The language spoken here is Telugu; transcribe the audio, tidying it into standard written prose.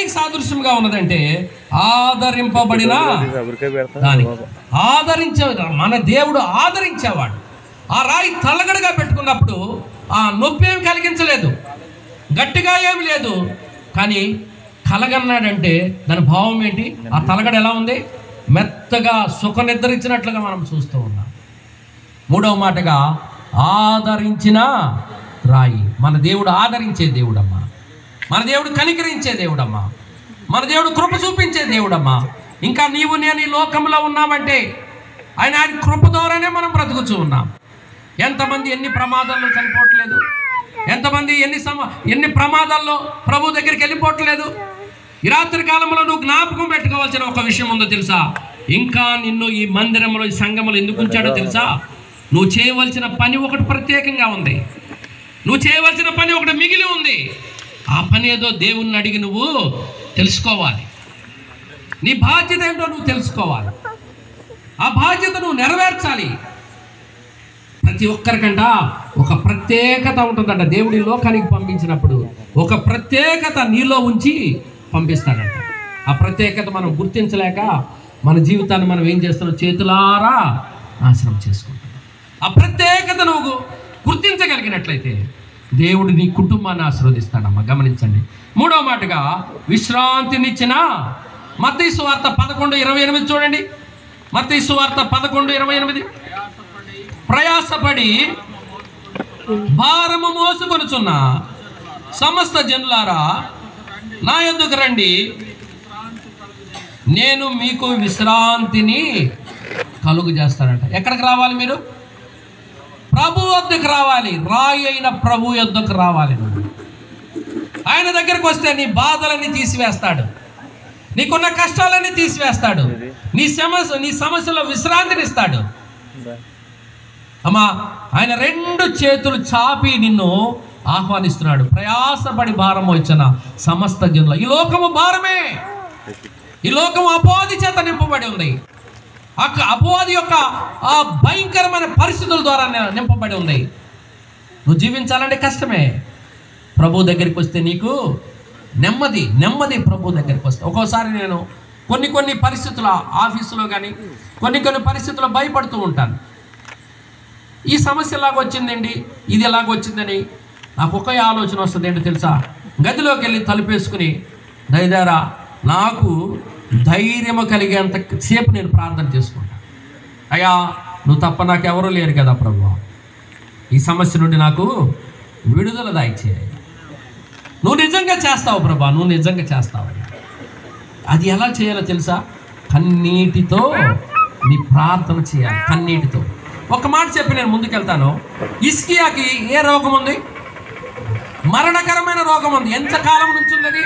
దేనికి సాదృశ్యంగా ఉన్నదంటే ఆదరింపబడిన దానికి. ఆదరించే మన దేవుడు ఆదరించేవాడు. ఆ రాయి తలగడగా పెట్టుకున్నప్పుడు ఆ నొప్పి ఏమి కలిగించలేదు, గట్టిగా ఏమి లేదు, కానీ కలగన్నాడంటే దాని భావం ఏంటి? ఆ తలగడ ఎలా ఉంది? మెత్తగా సుఖ నిద్రించినట్లుగా మనం చూస్తూ ఉన్నాం. మూడవ మాటగా ఆదరించిన రాయి. మన దేవుడు ఆదరించే దేవుడమ్మా, మన దేవుడు కనికరించే దేవుడమ్మా, మన దేవుడు కృప చూపించే దేవుడమ్మా. ఇంకా నీవు నేను ఈ లోకంలో ఉన్నామంటే ఆయన కృప ద్వారానే మనం బ్రతుకుతూ ఉన్నాం. ఎంతమంది ఎన్ని ప్రమాదాల్లో చనిపోవట్లేదు, ఎంతమంది ఎన్ని ప్రమాదాల్లో ప్రభు దగ్గరికి వెళ్ళిపోవట్లేదు. ఈ రాత్రి కాలంలో నువ్వు జ్ఞాపకం పెట్టుకోవాల్సిన ఒక విషయం ఉందో తెలుసా? ఇంకా నిన్ను ఈ మందిరంలో ఈ సంఘంలో ఎందుకు ఉంచాడో తెలుసా? నువ్వు చేయవలసిన పని ఒకటి ప్రత్యేకంగా ఉంది, నువ్వు చేయవలసిన పని ఒకటి మిగిలి ఉంది. ఆ పని ఏదో దేవుణ్ణి అడిగి నువ్వు తెలుసుకోవాలి. నీ బాధ్యత ఏంటో నువ్వు తెలుసుకోవాలి. ఆ బాధ్యత నువ్వు నెరవేర్చాలి. ప్రతి ఒక్కరికంట ఒక ప్రత్యేకత ఉంటుందంట. దేవుడి లోకానికి పంపించినప్పుడు ఒక ప్రత్యేకత నీలో ఉంచి పంపిస్తాడంట. ఆ ప్రత్యేకత మనం గుర్తించలేక మన జీవితాన్ని మనం ఏం చేస్తున్నాం? చేతులారా నాశనం చేసుకుంటాం. ఆ ప్రత్యేకత నువ్వు గుర్తించగలిగినట్లయితే దేవుడు నీ కుటుంబాన్ని ఆశీర్వదిస్తాడమ్మా. గమనించండి. మూడవ మాటగా విశ్రాంతినిచ్చిన మత్తయి సువార్త 11:28 చూడండి. మత్తయి సువార్త 11:28 ప్రయాసపడి భారము మోసుకొనుచున్న సమస్త జనులారా నా యొద్దకు రండి, నేను మీకు విశ్రాంతిని కలుగు చేస్తానంట. ఎక్కడికి రావాలి మీరు? ప్రభు వద్దకు రావాలి. రాయి అయిన ప్రభు యొద్దకు రావాలి. నువ్వు ఆయన దగ్గరకు వస్తే నీ బాధలన్నీ తీసివేస్తాడు, నీకున్న కష్టాలన్నీ తీసివేస్తాడు, నీ సమస్యలో విశ్రాంతిని ఇస్తాడు. అమ్మా, ఆయన 2 చేతులు చాపి నిన్ను ఆహ్వానిస్తున్నాడు. ప్రయాసపడి భారం వచ్చిన సమస్త జనుల. ఈ లోకము భారమే, ఈ లోకము అపవాది చేత నింపబడి ఉంది. అపవాది యొక్క ఆ భయంకరమైన పరిస్థితుల ద్వారా నింపబడి ఉంది. నువ్వు జీవించాలంటే కష్టమే. ప్రభు దగ్గరికి వస్తే నీకు నెమ్మది ప్రభు దగ్గరికి వస్తే. ఒక్కోసారి నేను కొన్ని పరిస్థితుల ఆఫీసులో కానీ కొన్ని పరిస్థితుల్లో భయపడుతూ ఉంటాను. ఈ సమస్య ఎలాగ వచ్చిందండి, ఇది ఎలాగ వచ్చిందని నాకు ఒకే ఆలోచన వస్తుంది. ఏంటో తెలుసా? గదిలోకి వెళ్ళి తలుపేసుకుని దయదారా నాకు ధైర్యము కలిగేంత సేపు నేను ప్రార్థన చేసుకుంటాను. అయ్యా, నువ్వు తప్ప నాకు ఎవరూ లేరు కదా ప్రభు, ఈ సమస్య నుండి నాకు విడుదల దయచేయి. నువ్వు నిజంగా చేస్తావు ప్రభా, నువ్వు నిజంగా చేస్తావు. అది ఎలా చేయాలో తెలుసా? కన్నీటితో నీ ప్రార్థన చేయాలి. కన్నీటితో. ఒక మాట చెప్పి నేను ముందుకెళ్తాను. హిజ్కియాకి ఏ రోగం ఉంది? మరణకరమైన రోగం ఉంది. ఎంతకాలం నుంచి ఉన్నది?